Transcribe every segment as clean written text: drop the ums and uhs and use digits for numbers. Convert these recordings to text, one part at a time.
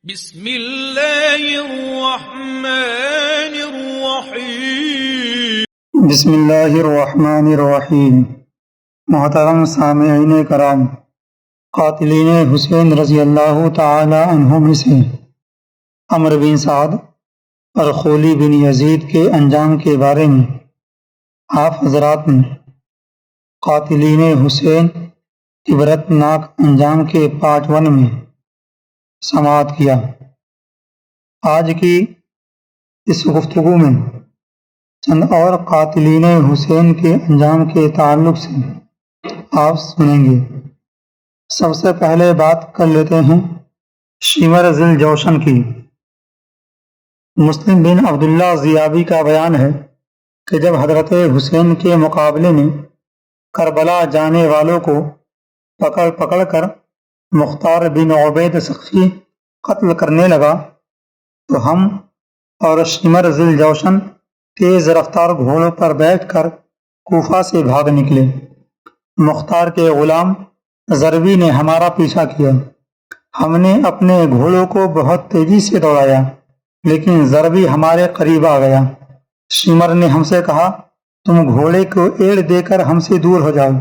بسم اللہ الرحمن الرحیم۔ بسم اللہ الرحمن الرحیم۔ محترم سامعین کرام، قاتلین حسین رضی اللہ تعالی عنہ میں سے عمرو بن سعد اور خولی بن یزید کے انجام کے بارے میں آپ حضرات نے قاتلین حسین عبرتناک انجام کے پارٹ 1 میں سماعت کیا۔ آج کی اس گفتگو میں چند اور قاتلین حسین کے انجام کے تعلق سے آپ سنیں گے۔ سب سے پہلے بات کر لیتے ہیں شمر ذی الجوشن کی۔ مسلم بن عبداللہ زیابی کا بیان ہے کہ جب حضرت حسین کے مقابلے میں کربلا جانے والوں کو پکڑ پکڑ کر مختار بن عبید ثقفی قتل کرنے لگا تو ہم اور شمر ذی الجوشن تیز رفتار گھوڑوں پر بیٹھ کر کوفہ سے بھاگ نکلے۔ مختار کے غلام ضربی نے ہمارا پیچھا کیا۔ ہم نے اپنے گھوڑوں کو بہت تیزی سے دوڑایا لیکن ضربی ہمارے قریب آ گیا۔ شمر نے ہم سے کہا، تم گھوڑے کو ایڑ دے کر ہم سے دور ہو جاؤ،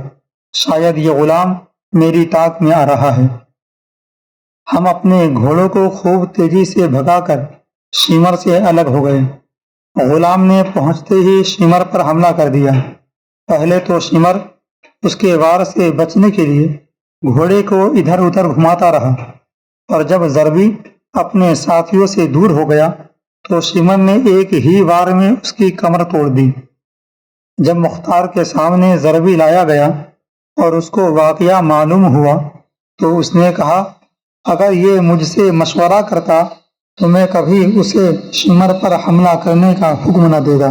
شاید یہ غلام میری طاق میں آ رہا ہے۔ ہم اپنے گھوڑوں کو خوب تیزی سے بھگا کر شمر سے الگ ہو گئے۔ غلام نے پہنچتے ہی شمر پر حملہ کر دیا۔ پہلے تو شمر اس کے وار سے بچنے کے لیے گھوڑے کو ادھر ادھر گھماتا رہا، اور جب ضربی اپنے ساتھیوں سے دور ہو گیا تو شمر نے ایک ہی وار میں اس کی کمر توڑ دی۔ جب مختار کے سامنے ضربی لایا گیا اور اس کو واقعہ معلوم ہوا تو اس نے کہا، اگر یہ مجھ سے مشورہ کرتا تو میں کبھی اسے شمر پر حملہ کرنے کا حکم نہ دیتا۔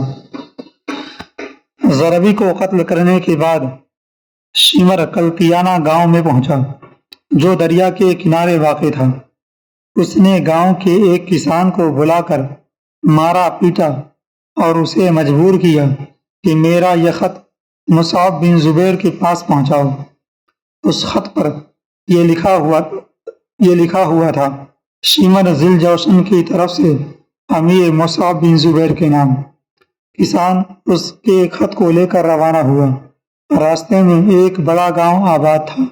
ضربی کو قتل کرنے کے بعد شمر کلتیانہ گاؤں میں پہنچا جو دریا کے کنارے واقع تھا۔ اس نے گاؤں کے ایک کسان کو بلا کر مارا پیٹا اور اسے مجبور کیا کہ میرا یہ خط مصعب بن زبیر کے پاس پہنچاؤ۔ اس خط پر یہ لکھا ہوا تھا، شمر ذی الجوشن کی طرف سے امیر مصعب بن زبیر کے نام۔ کسان اس کے خط کو لے کر روانہ ہوا۔ راستے میں ایک بڑا گاؤں آباد تھا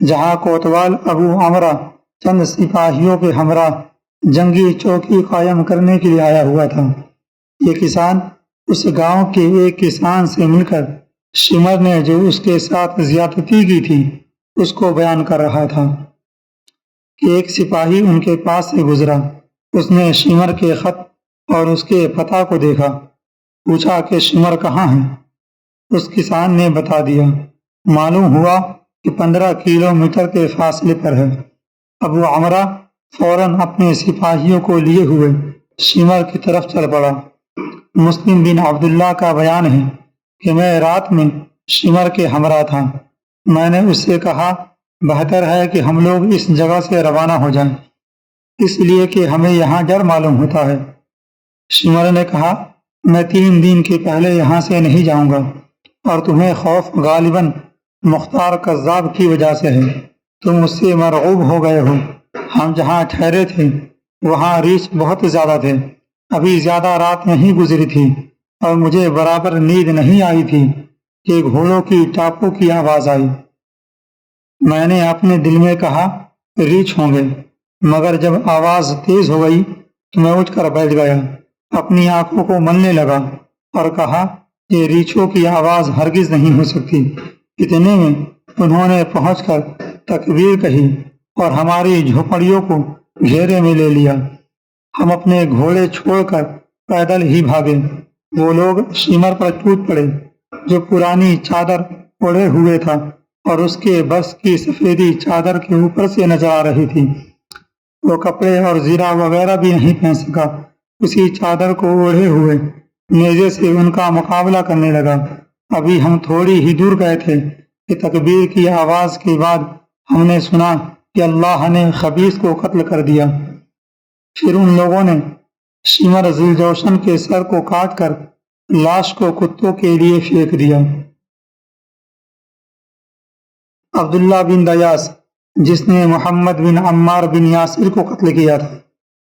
جہاں کوتوال ابو عمرہ چند سپاہیوں کے ہمراہ جنگی چوکی قائم کرنے کے لیے آیا ہوا تھا۔ یہ کسان اس گاؤں کے ایک کسان سے مل کر شمر نے جو اس کے ساتھ زیادتی کی تھی اس کو بیان کر رہا تھا کہ ایک سپاہی ان کے پاس سے گزرا۔ اس نے شمر کے خط اور اس کے پتہ کو دیکھا، پوچھا کہ شمر کہاں ہے؟ اس کسان نے بتا دیا۔ معلوم ہوا کہ 15 کلومیٹر کے فاصلے پر ہے۔ ابو عمرہ فوراً اپنے سپاہیوں کو لیے ہوئے شمر کی طرف چل پڑا۔ مسلم بن عبداللہ کا بیان ہے کہ میں رات میں شمر کے ہمراہ تھا۔ میں نے اس سے کہا، بہتر ہے کہ ہم لوگ اس جگہ سے روانہ ہو جائیں، اس لیے کہ ہمیں یہاں ڈر معلوم ہوتا ہے۔ شمر نے کہا، میں 3 دن کے پہلے یہاں سے نہیں جاؤں گا، اور تمہیں خوف غالباً مختار کذاب کی وجہ سے ہے۔ تم اس سے مرعوب ہو گئے ہو۔ ہم جہاں ٹھہرے تھے وہاں ریچھ بہت زیادہ تھے۔ ابھی زیادہ رات نہیں گزری تھی اور مجھے برابر نیند نہیں آئی تھی کہ گھوڑوں کی ٹاپوں کی آواز آئی۔ میں نے اپنے دل میں کہا ریچھ ہوں گے، مگر جب آواز تیز ہو گئی تو میں اٹھ کر بیٹھ گیا، اپنی آنکھوں کو ملنے لگا اور کہا یہ ریچھوں کی آواز ہرگز نہیں ہو سکتی۔ اتنے میں انہوں نے پہنچ کر تکبیر کہی اور ہماری جھوپڑیوں کو گھیرے میں لے لیا۔ ہم اپنے گھوڑے چھوڑ کر پیدل ہی بھاگے۔ وہ لوگ شمر پر ٹوٹ پڑے جو پرانی چادر اوڑھے ہوئے تھا اور اس کے بس کی سفیدی چادر کے اوپر سے نظر آ رہی تھی۔ وہ کپڑے اور زرہ وغیرہ بھی نہیں پہن سکا، اسی چادر کو اوڑھے ہوئے نیزے سے ان کا مقابلہ کرنے لگا۔ ابھی ہم تھوڑی ہی دور گئے تھے کہ تکبیر کی آواز کے بعد ہم نے سنا کہ اللہ نے خبیث کو قتل کر دیا۔ پھر ان لوگوں نے شمر ذی الجوشن کے سر کو کاٹ کر لاش کو کتوں کے لیے پھینک دیا۔ عبداللہ بن دیاس جس نے محمد بن عمار بن یاسر کو قتل کیا تھا،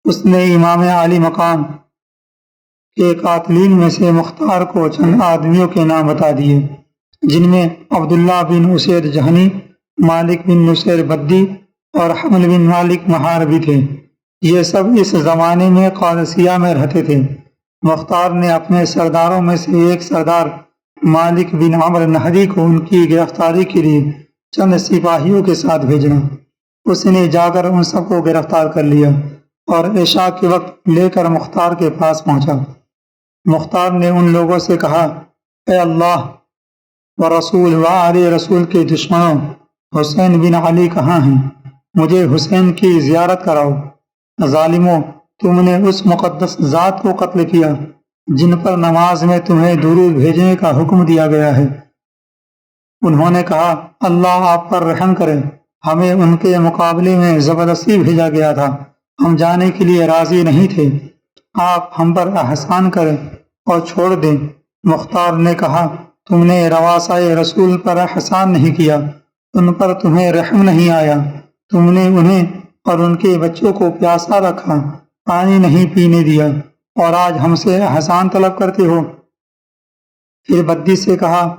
اس نے امام عالی مقام کے قاتلین میں سے مختار کو چند آدمیوں کے نام بتا دیے، جن میں عبداللہ بن اسید جہنی، مالک بن نصیر بدی اور حمل بن مالک محاربی تھے۔ یہ سب اس زمانے میں قادسیہ میں رہتے تھے۔ مختار نے اپنے سرداروں میں سے ایک سردار مالک بن عمرو نہدی کو ان کی گرفتاری کے لیے چند سپاہیوں کے ساتھ بھیجا۔ اس نے جا کر ان سب کو گرفتار کر لیا اور عشاء کے وقت لے کر مختار کے پاس پہنچا۔ مختار نے ان لوگوں سے کہا، اے اللہ و رسول و آل رسول کے دشمنوں، حسین بن علی کہاں ہیں؟ مجھے حسین کی زیارت کراؤ۔ ظالموں، تم نے اس مقدس ذات کو قتل کیا جن پر نماز میں تمہیں درود بھیجنے کا حکم دیا گیا ہے۔ انہوں نے کہا، اللہ آپ پر رحم کرے، ہمیں ان کے مقابلے میں زبردستی بھیجا گیا تھا، ہم جانے کے لیے راضی نہیں تھے، آپ ہم پر احسان کریں اور چھوڑ دیں۔ مختار نے کہا، تم نے رواسائے رسول پر احسان نہیں کیا، ان پر تمہیں رحم نہیں آیا، تم نے انہیں اور ان کے بچوں کو پیاسا رکھا، پانی نہیں پینے دیا، اور آج ہم سے احسان طلب کرتے ہو۔ پھر بدی سے کہا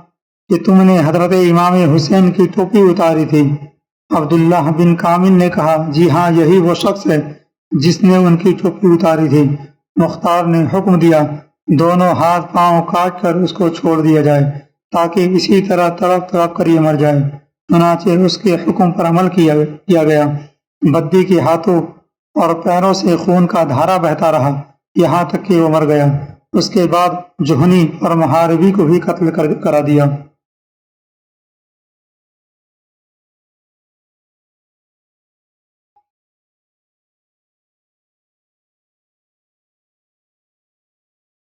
کہ تم نے حضرت امام حسین کی ٹوپی اتاری تھی۔ عبداللہ بن کامل نے کہا، جی ہاں، یہی وہ شخص ہے جس نے ان کی ٹوپی اتاری تھی۔ مختار نے حکم دیا، دونوں ہاتھ پاؤں کاٹ کر اس کو چھوڑ دیا جائے تاکہ اسی طرح تڑپ تڑپ کر یہ مر جائے۔ چنانچہ اس کے حکم پر عمل کیا گیا۔ بدی کے ہاتھوں اور پیروں سے خون کا دھارا بہتا رہا یہاں تک کہ وہ مر گیا۔ اس کے بعد جوہنی اور محاربی کو بھی قتل کرا دیا۔